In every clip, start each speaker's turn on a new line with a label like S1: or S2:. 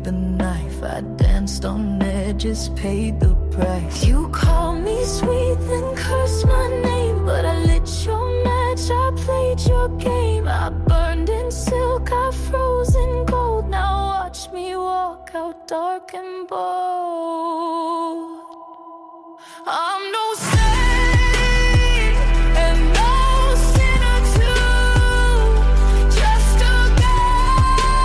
S1: the knife. I danced on edges, paid the price. You called me sweet, then cursed my name, but I lit your match, I played your game. I burned in silk, I froze in gold. Now watch me walk out dark and bold. I'm no saint and no sinner too, just a girl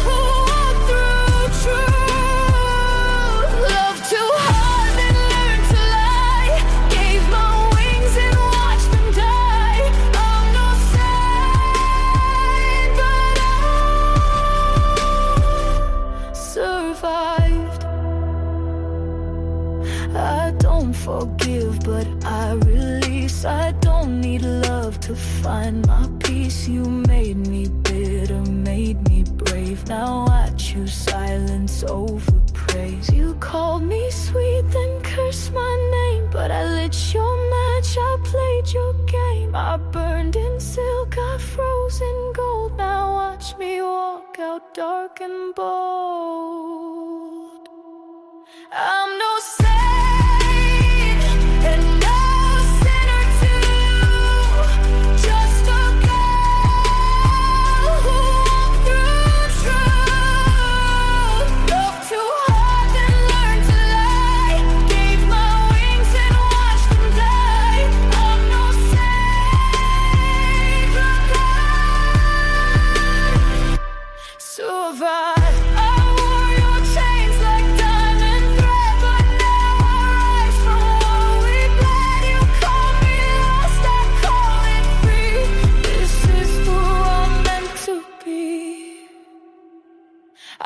S1: who walked through truth. Loved too hard and learned to lie, gave my wings and watched them die. I'm no saint, but I survived. I don't forgive, but I release. I don't need love to find my peace. You made me bitter, made me brave. Now I choose silence over praise. You called me sweet, then cursed my name, but I lit your match, I played your game. I burned in silk, I froze in gold. Now watch me walk out dark and bold. I'm no saint and no sinner too, just a girl who walked through truth. Loved too hard and learned to lie, gave my wings and watched them die. I'm no saint, but I survived.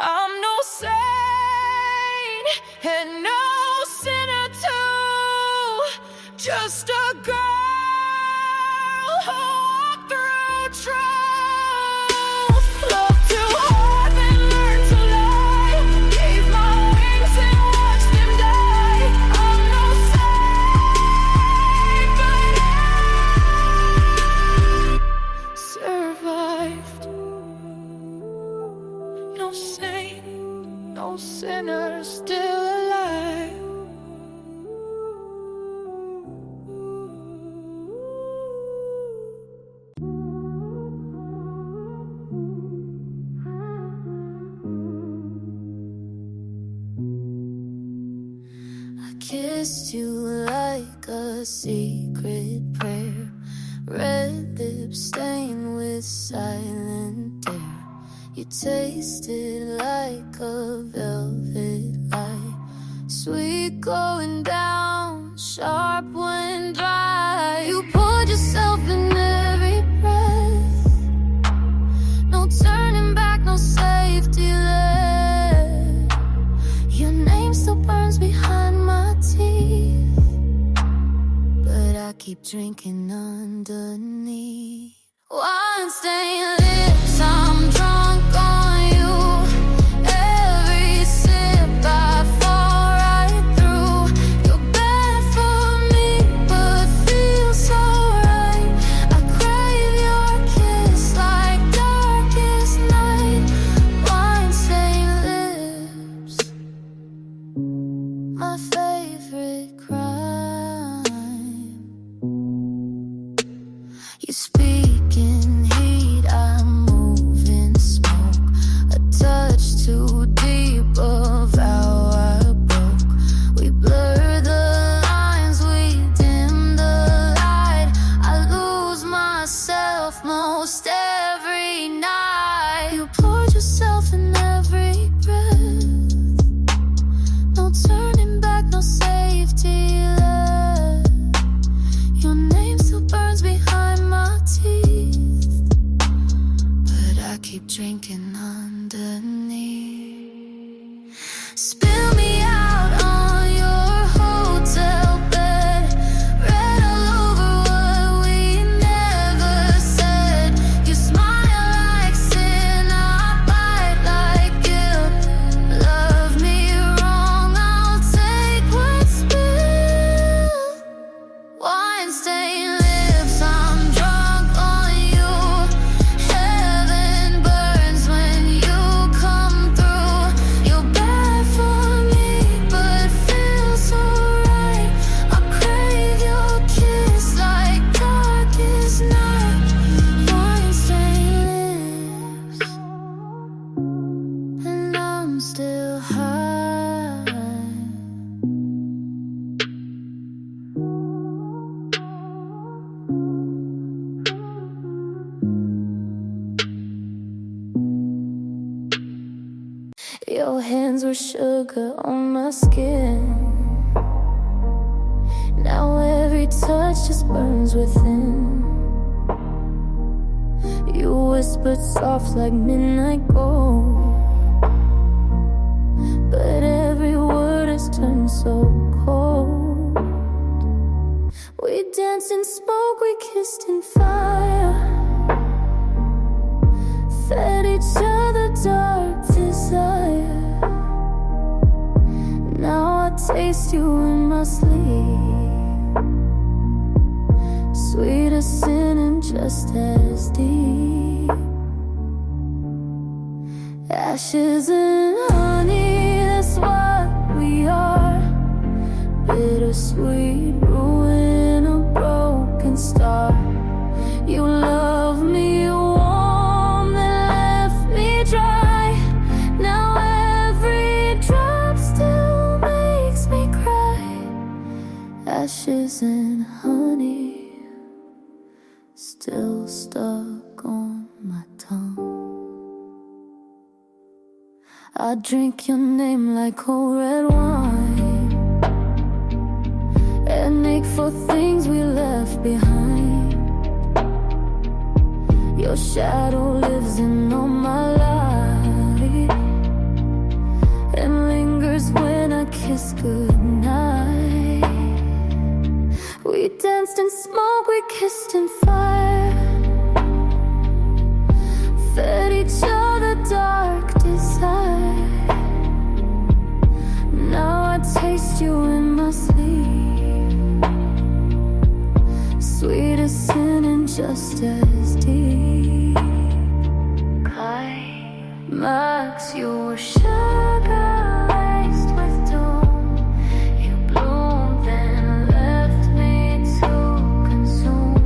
S1: I'm no saint and no sinner too, just a girl who walked through truth. Loved too hard and learned to lie, gave my wings and watched them die. I'm no saint, but I survived. No saint, no sinner, still alive. I kissed you like a secret prayer, red lips stained with silent dare. You tasted like a velvet light, sweet going down, sharp when dry. You poured yourself in every breath, no turning back, no safety left. Your name still burns behind my teeth, but I keep drinking underneath. Wine stained lips, I'm drunk on you. Every sip I fall right through. You're bad for me, but feels so right. I crave your kiss like darkest night. Wine stained lips, my favorite crime. You speak in heat, I move in smoke. A touch too deep of how I broke. We blur the lines, we dim the light. I lose myself most every night. You poured yourself in every breath, no turning back, no safety left. Your name still burns behind my teeth, Your hands were sugar on my skin. Now every touch just burns within. You whispered soft like midnight gold, but every word has turned so cold. We danced in smoke, we kissed in fire, fed each other dark desire. Now I taste you in my sleep, sweet as sin and just as deep. Ashes and honey, that's what we are. Bittersweet ruin, a broken star. You love me warm, then left me dry. Now every drop still makes me cry. Ashes and honey, still stuck on my tongue. I drink your name like cold red wine, and ache for things we left behind. Your shadow lives in all my life, and lingers when I kiss goodnight. We danced in smoke, we kissed in fire, fed each other dark desire. Now I taste you in my sleep, sweet as sin and just as deep. Climax, you were sugar laced with doom. You bloomed then left me to consume.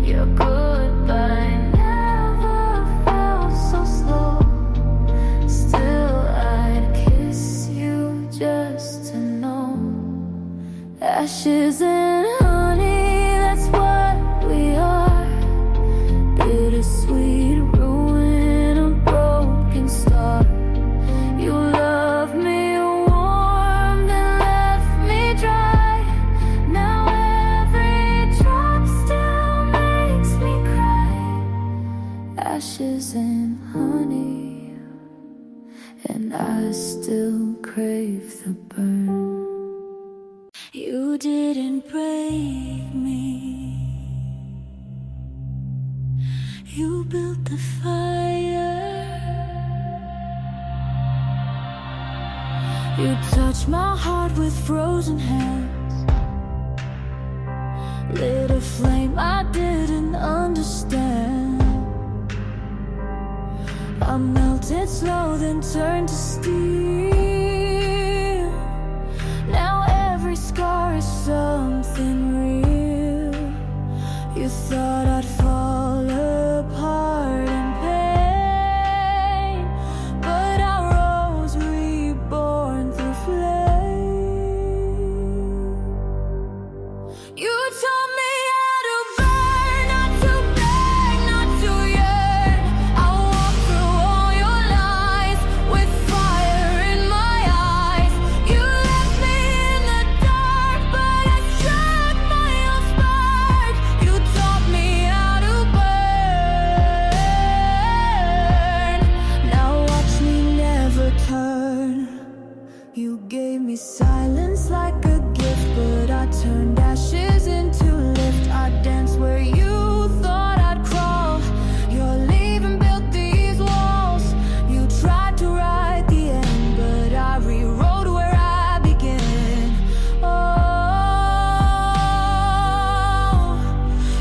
S1: Your goodbye never felt so slow. Still I'd kiss you just to know. Ashes and honey, that's what we are. Bittersweet ruin, a broken star. You love me warm, then left me dry. Now every drop still makes me cry. Ashes and honey, and I still crave the burn. You didn't break me, you built the fire. You touched my heart with frozen hands, lit a flame I didn't understand. I melted slow, then turned to steel. Now every scar is something real. You thought I'd fall apart in pain, but I rose reborn through flame. You taught me how to burn, not to beg, not to yearn. I walked through all your lies with fire in my eyes. You left me in the dark, but I struck my own spark. You taught me how to burn. Now watch me never turn. You gave me silence like a gift, but I turned ashes into lift. I danced where you thought I'd crawl. Your leaving built these walls. You tried to write the end, but I rewrote where I began. Oh,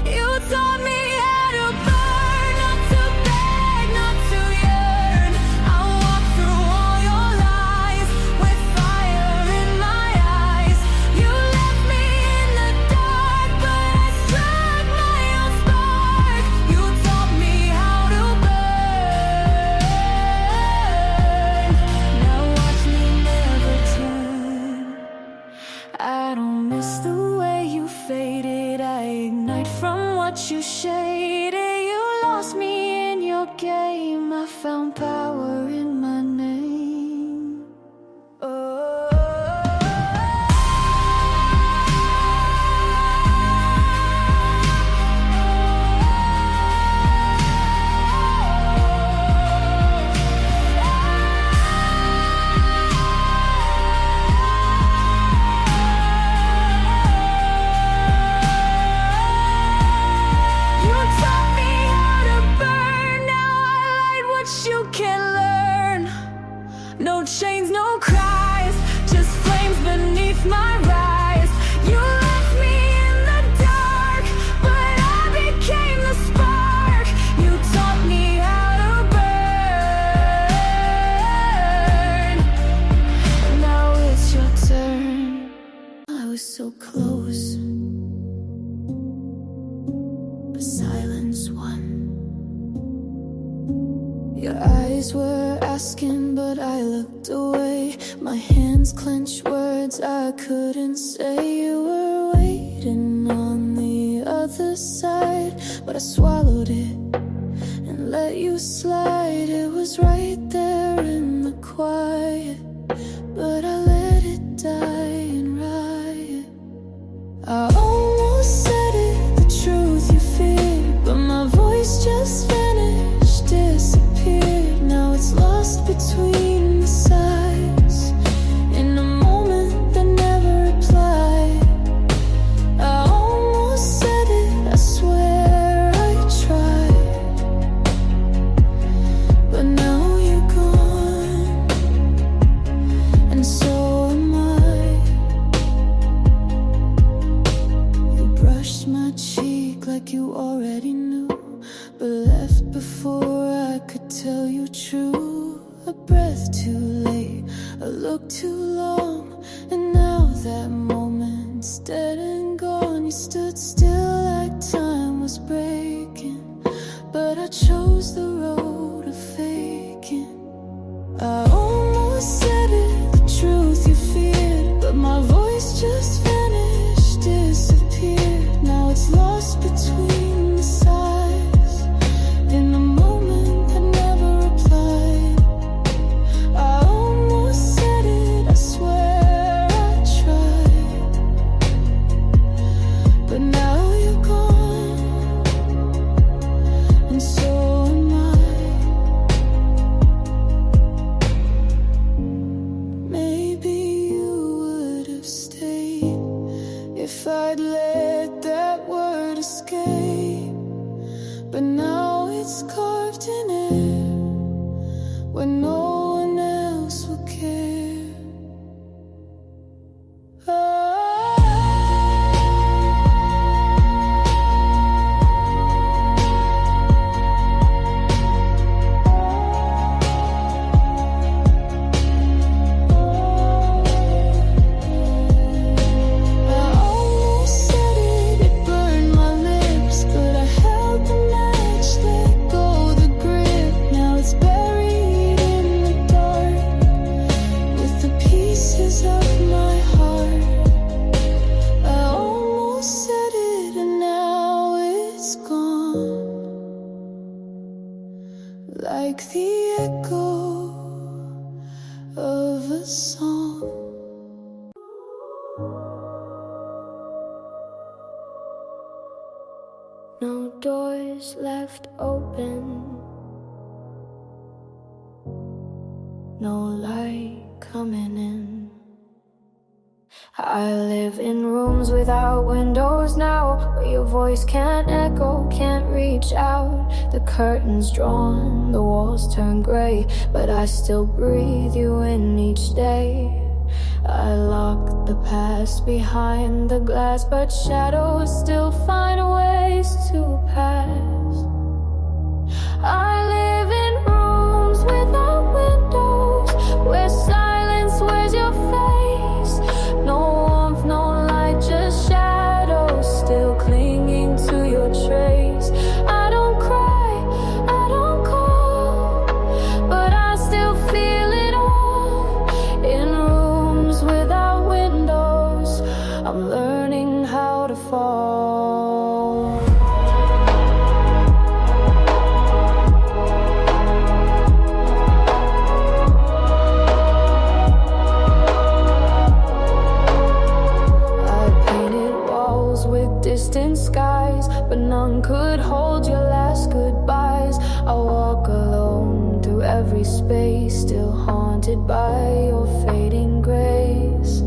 S1: you taught me how to burn, not to beg, not to yearn. I walked through all your lies with fire in my eyes. You left me in the dark, but I struck my own spark. You taught me how to burn. Now watch me never turn. I don't miss the way you faded. I ignite from what you shaded. You lost me in your game. I found power in my name. but silence won. Your eyes were asking, but I looked away. My hands clenched words I couldn't say. You were waiting on the other side, but I swallowed it and let you slide. It was right there in the quiet, but I let it die in riot. I almost said it, the truth you feared, but my voice just vanished, disappeared. Now it's lost between the sides, in a moment that never replied. I almost said it, I swear I tried, but now you're gone, and so am I. You brushed my cheek like you already knew, but left before I could tell you true. A breath too late, a look too long, and now that moment's dead and gone. You stood still like time was breaking, but I chose the road of faking. I almost said it, the truth you feared, but my voice just vanished, disappeared. Now it's lost between the sides, in a moment that never replied. I almost said it, I swear I tried, but now you're gone, and so am I. Maybe you would have stayed if I'd let that word escape, but now it's carved in air where no one else will care. I almost said it, it burned my lips, but I held the match, let go the grip. Now it's buried in the dark with the pieces of my heart. I almost said it, and now it's gone, like the echo of a song. No doors left open, no light coming in. I live in rooms without windows now, where your voice can't echo, can't reach out. The curtains drawn, the walls turn gray, but I still breathe you in each day. I lock the past behind the glass, but shadows still find ways to pass. I live in rooms without windows, where silence wears your face. No warmth, no light, just shadows still clinging to your trace. I don't cry, I don't call, but I still feel it all. In rooms without windows, I'm learning how to fall. I painted walls with distant skies, but none could hold your last goodbyes. I walk alone through every space, still haunted by your fading grace.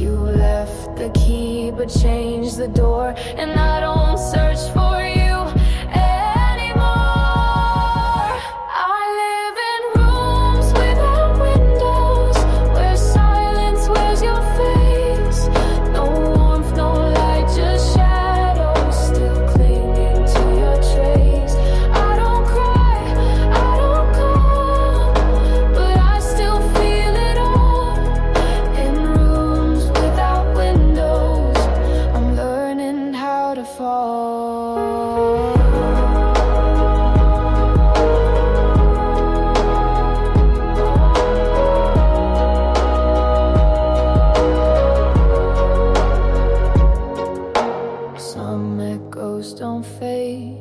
S1: You left the key but changed the door, and I don't search for you anymore. I live in rooms without windows, where silence wears your face. No warmth, no light, just shadows still clinging to your trace. I don't cry, I don't call, but I still feel it all. In rooms without windows, I'm learning how to fall. day.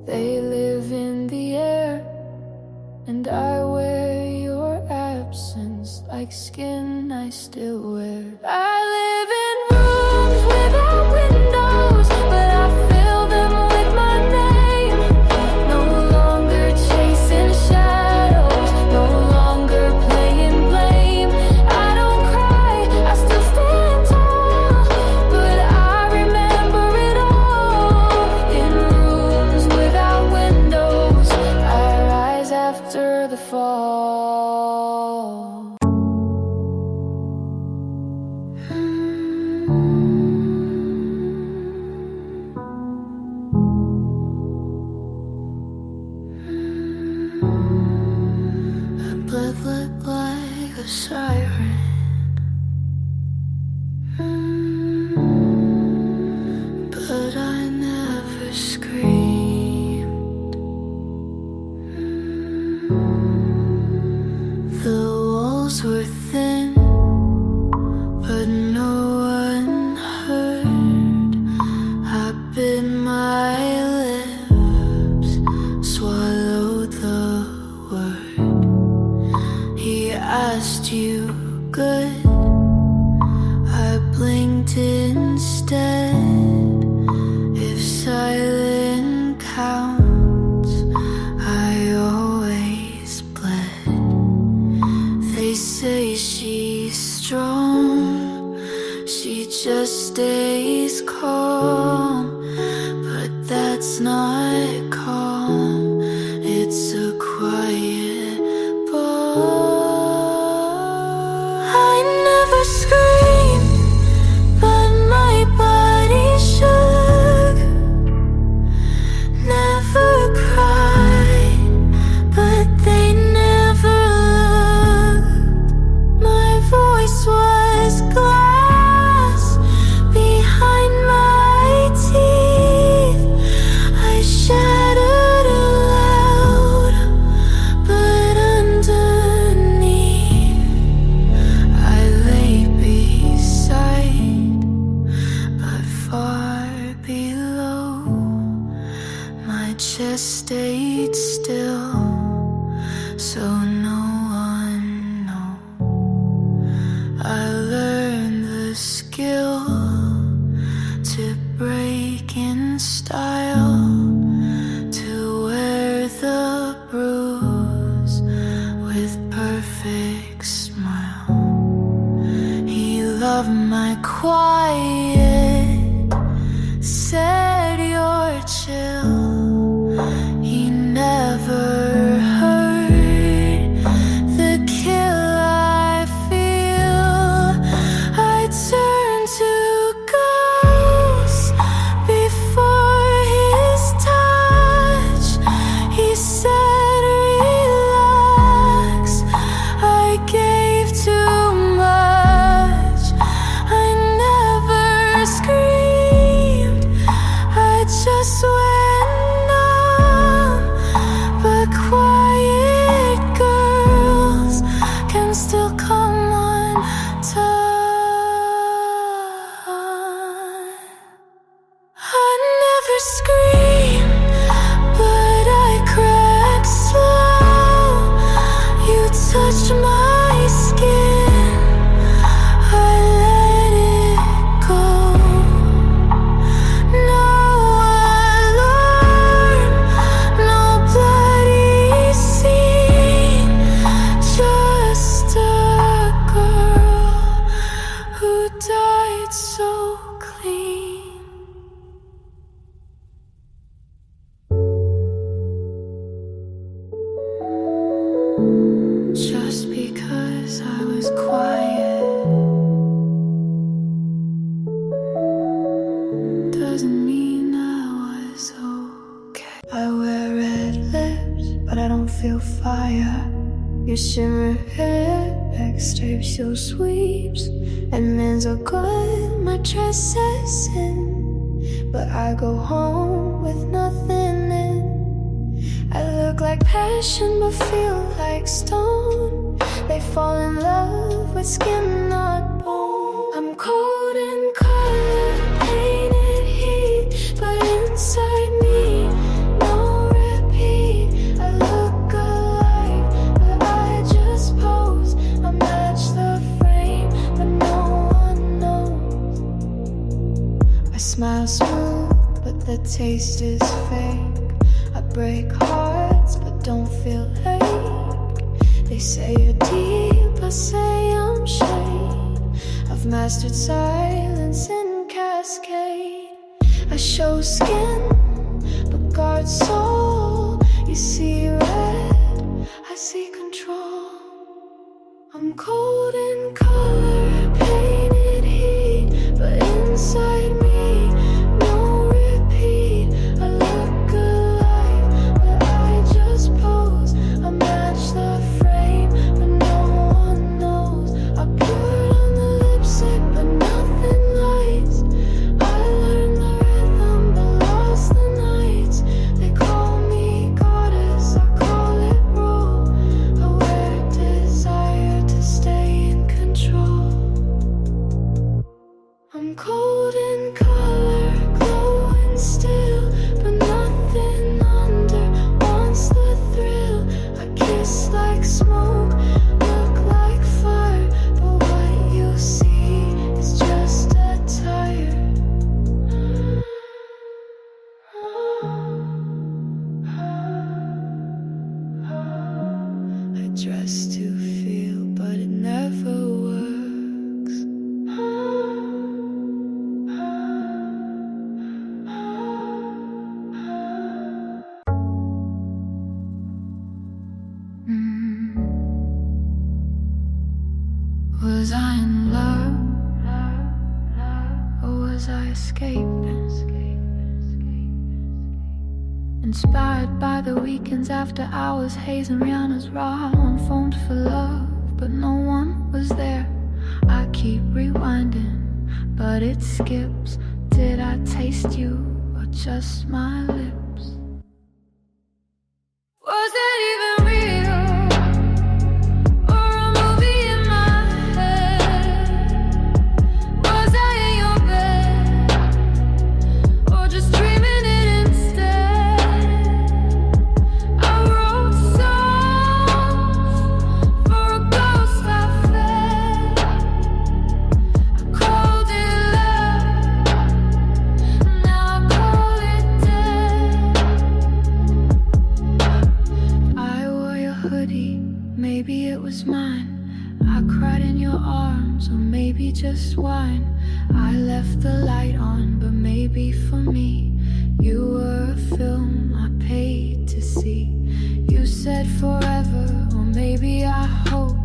S1: They live in the air, and I wear your absence like skin I still wear. I live in rooms without windows, but I fill them with my name. No longer chasing shadows, no longer playing blame. I don't cry, I still stand tall, but I remember it all. In rooms without windows, I rise after the fall. Blood looked like a siren. But I never screamed. The walls were thin, but no one heard. I bit my lips, swallowed the word. He asked you good, I blinked instead. If silent counts, I always bled. They say she's strong, she just stays calm, but that's not calm, it's a quiet I never screamed, but my body shook. Never cried, but they never looked. My voice was glass behind my teeth. I shattered aloud, but underneath I lay beside, but far below. My chest stayed still, so no one know. I learned the skill to break in style, to wear the bruise with perfect smile. He loved my quiet, said you're chill. He never heard the kill I feel. I turned to ghost before his touch. He said relax, I gave too much. I never screamed, I just went numb. But quiet girls can still come undone. I never screamed, but I cracked slow. You touched my skin, I let it go. No alarm, no bloody scene, just a girl who died so clean. Just because I was quiet doesn't mean I was okay. I wear red lips, but I don't feel fire. Your shimmer hair, backstripes, your sweeps, and men's are good, my dress says sin. But I go home with nothing in. I look like passion but feel like stone. They fall in love with skin, not bone. I'm cold in color, painted heat, but inside me taste is fake. I break hearts but don't feel ache. They say you're deep, I say I'm shade. I've mastered silence in cascade. I show skin but guard soul. You see red, I see control. I'm cold in color, painted heat, but inside me, no repeat. I look alive, but I just pose. I match the frame, but no one knows. I poured on the lipstick, but nothing lights. I learned the rhythm, but lost the nights. They call me goddess, I call it rule. I wear desire to stay in control. I'm cold in color, glowing still, but nothing under wants the thrill. I kiss like smoke, look like fire, but what you see is just a tire. I dress to feel, but it never works. Was I in love, or was I escaping? Inspired by the weekends after hours, Haze and Rihanna's raw. One phoned for love, but no one was there. I keep rewinding, but it skips. Did I taste you, or just my lips? Was that even real? Or a movie in my head? Was I in your bed? Or just dreaming it instead? I wrote songs for a ghost I fed. I called it love, now I call it dead. I wore your hoodie, maybe it was mine. I cried in your arms, or maybe just wine. I left the light on, but maybe for me, you were a film I paid to see. You said forever, or maybe I hope.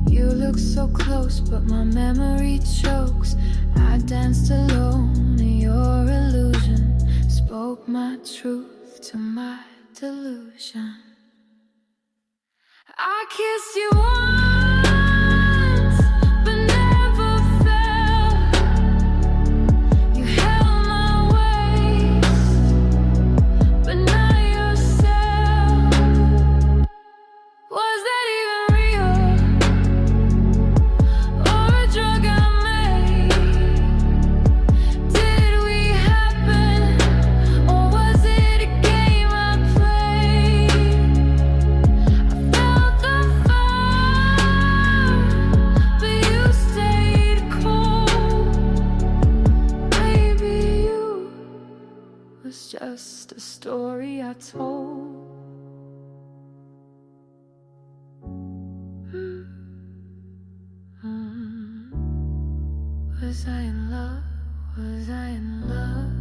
S1: You look so close, but my memory chokes. I danced alone in your illusion, spoke my truth to my delusion. I kissed you once, but never felt. You held my waist, but not yourself. Was that even real? Or a drug I made? Did we happen, or was it a game I played? I felt the fire, but you stayed cold. Maybe you was just a story I told. Was I in love? Was I in love?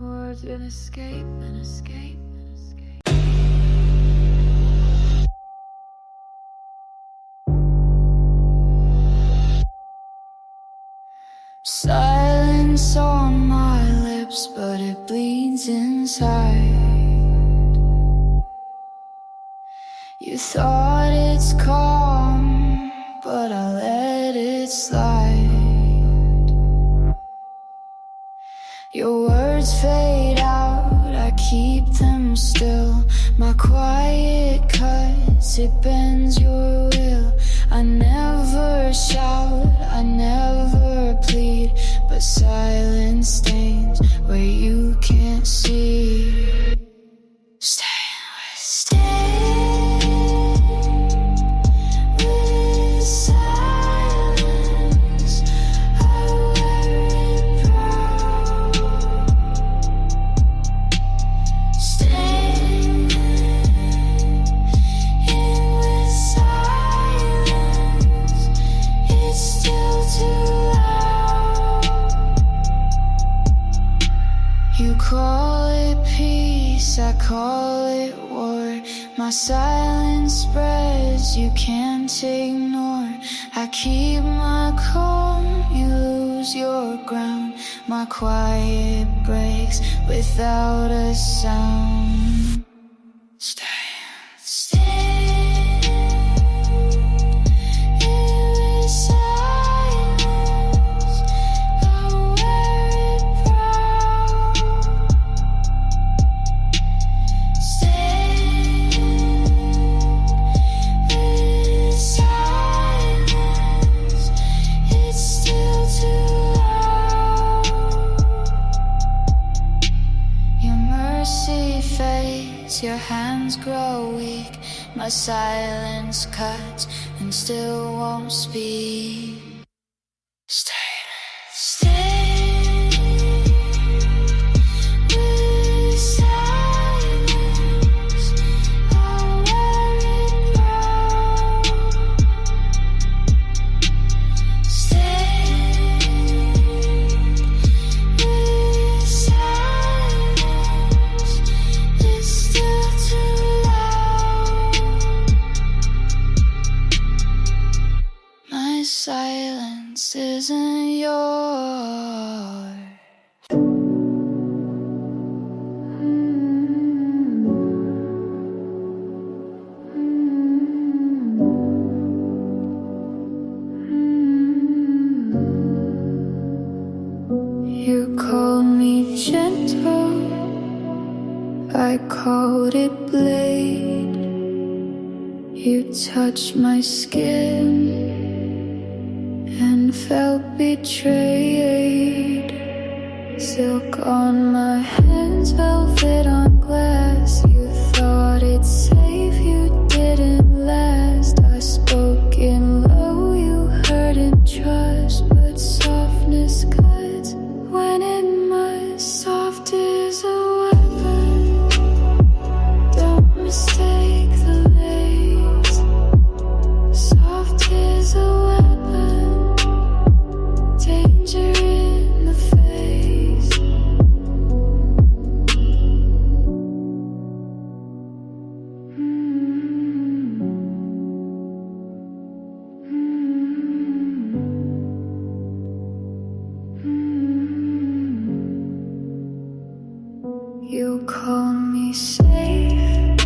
S1: Or did an escape and escape and escape? Silence on my lips, but it bleeds inside. You thought it's calm, but I let it slide. Your words fade out, I keep them still. My quiet cuts, it bends your will. I never shout, I never plead, but silence stains where you can't see. Stay with silence. I wear it proud. call it peace, I call it war. My silence spreads, you can't ignore. I keep my calm, you lose your ground. My quiet breaks without a sound. Stay. Your hands grow weak, my silence cuts and still won't speak. Stay. With silence, I'll wear it proud. Stay with silence, it's still too loud. My silence isn't yours. You called me gentle, I called it blade. You touched my skin and felt betrayed. Silk on my hands, velvet on glass. You thought it's safe, you didn't last. I spoke in low, you heard in trust, but softness cuts when it must. Soft is a weapon, don't mistake the lace. Soft is a weapon, danger in the face. You call me safe,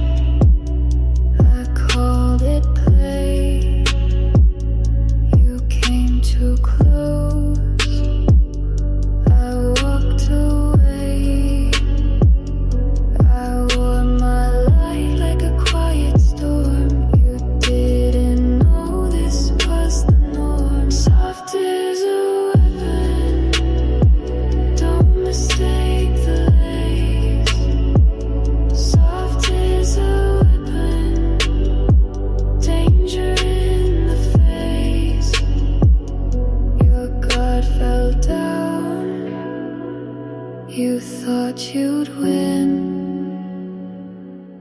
S1: I called it play. You came too close, I walked away. I wore my light like a quiet storm. You didn't know this was the norm. Soft is a weapon, don't mistake the lace. Soft is a weapon, danger in the face. Your guard fell down, you thought you'd win,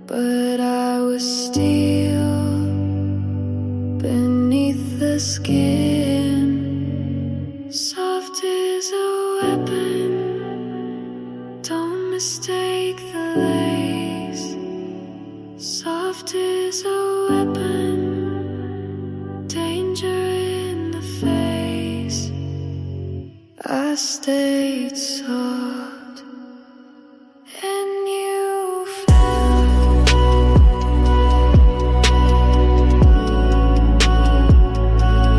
S1: but I was steel beneath the skin. Soft is a weapon, don't mistake the lace. Soft is a weapon, danger in the face. I stayed soft and you fell.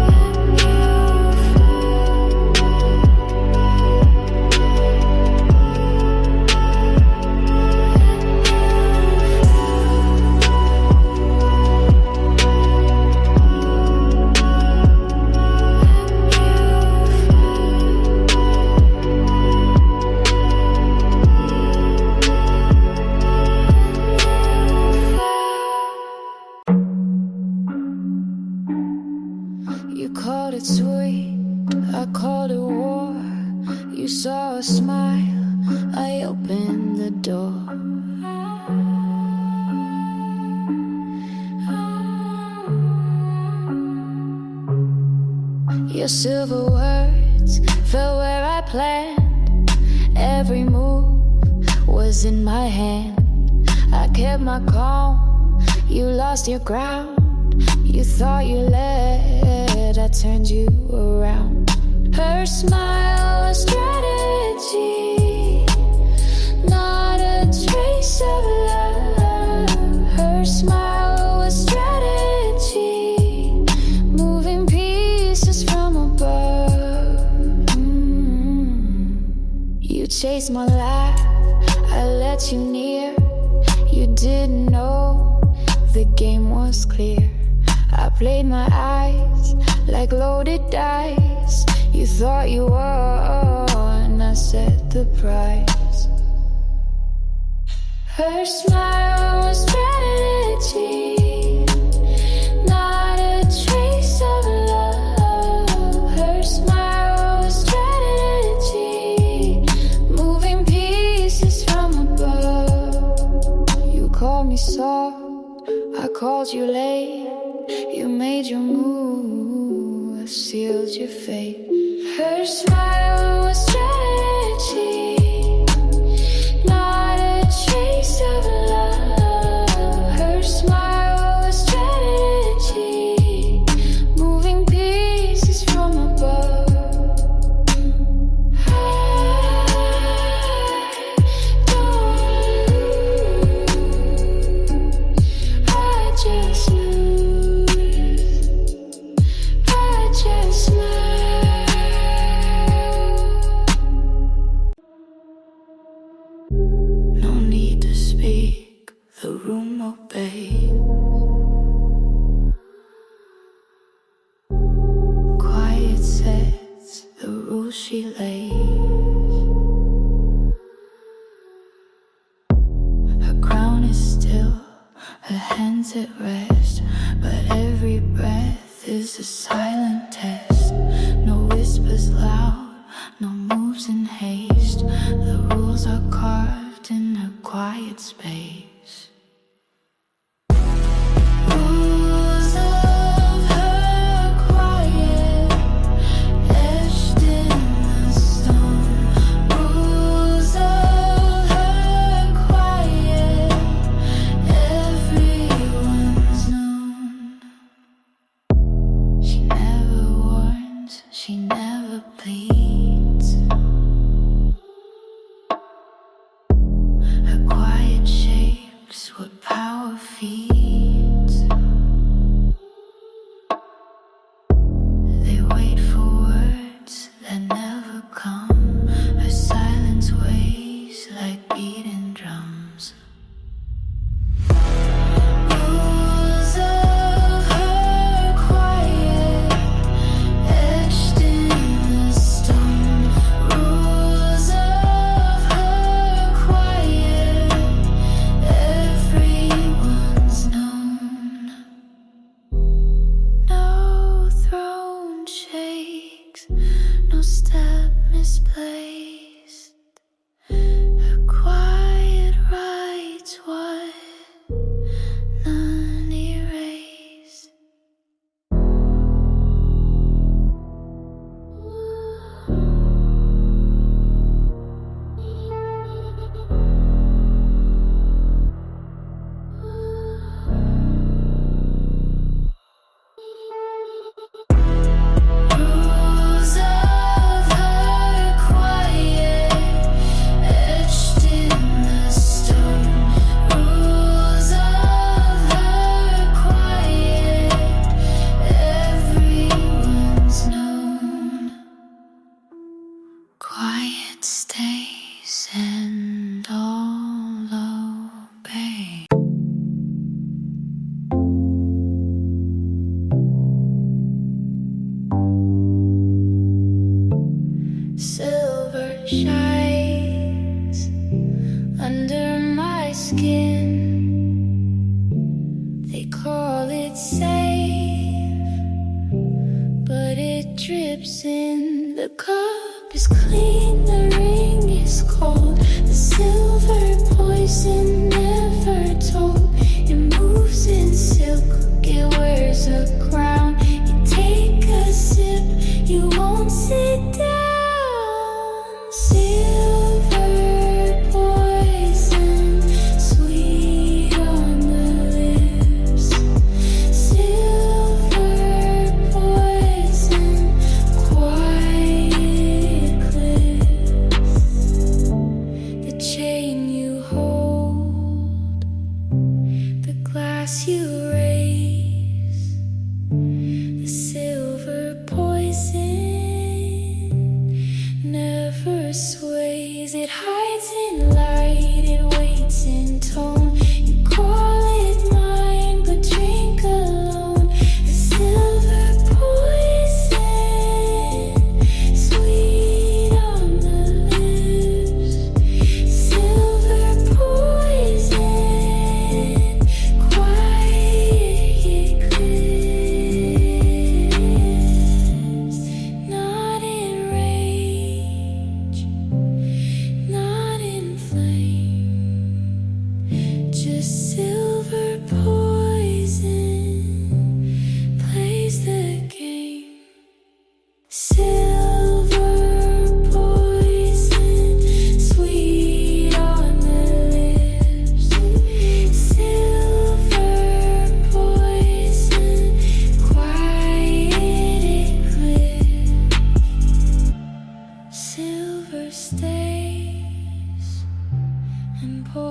S1: And you You called it sweet, I called it war. You saw a smile, I opened the door. Your silver words fell where I planned. Every move was in my hand. I kept my calm, you lost your ground. You thought you led, I turned you around. Her smile was strategy, not a trace of love. Her smile was strategy, moving pieces from above. You chased my laugh, I let you near. You didn't know the game was clear. I played my eyes like loaded dice. You thought you won, I set the price. Her smile was strategy, not a trace of love. Her smile was strategy, moving pieces from above. You called me soft, I called you late. You made your move, I sealed your fate. Her smile was strategy, not a trace of love. Her smile was strategy, moving pieces from above. I just the room obeys. Quiet sets the rules she lays. Her crown is still, her hands at rest, but every breath is a silent test. No whispers loud, no moves in haste. The rules are carved in her quiet space. She never pleads. Her quiet shapes what power feeds. They wait for words that never come. Her silence weighs like beating drums. No step misplaced. Her quiet writes what none erased. Quiet stays and all obey. Silver shines under my skin. They call it safe, but it drips in. The cup is clean, the ring is cold. The silver poison never told. It moves in silk, it wears a crown. You take a sip, you won't sit down. Silver poison.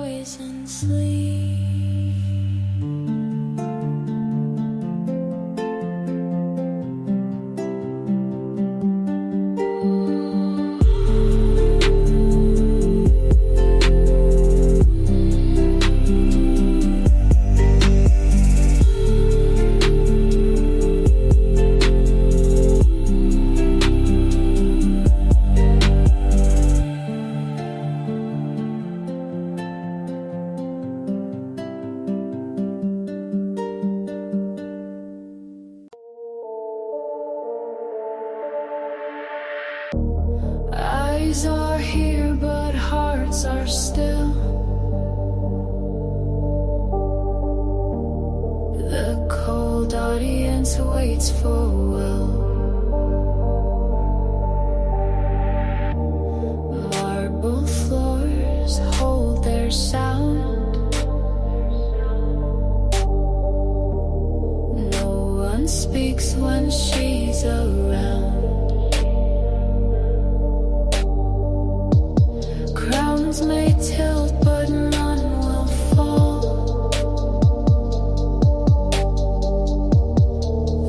S1: poison sleep. Eyes are here, but hearts are still. The cold audience waits for will. Marble floors hold their sound. No one speaks when she's around. Crowns may tilt, but none will fall.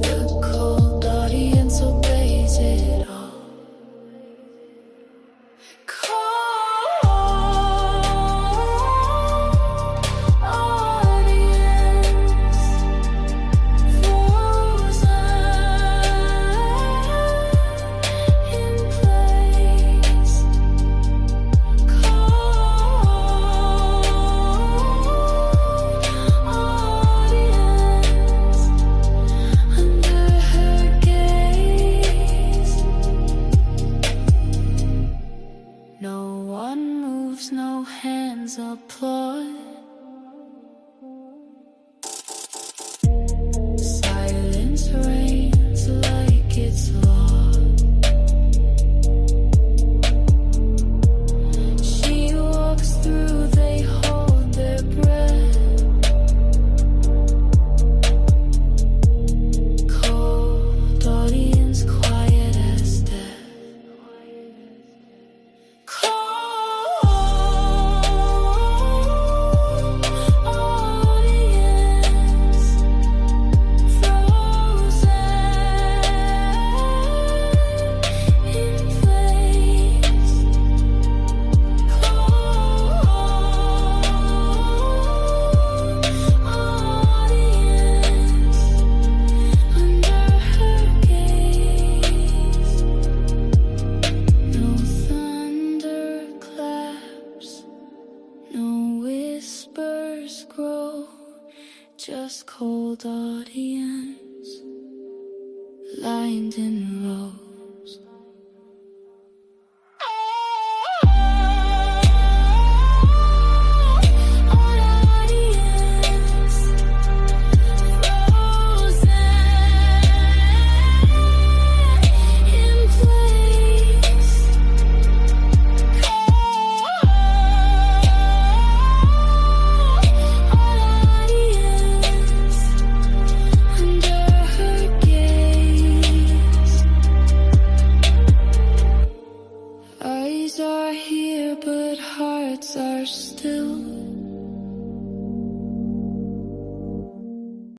S1: The cold audience obeys it all. Cold audience, frozen in place. No one moves, no hands applaud. Silence reigns like it's law. She walks through, they hold their breath. Cold audience, quiet as death. Just cold audience, lined in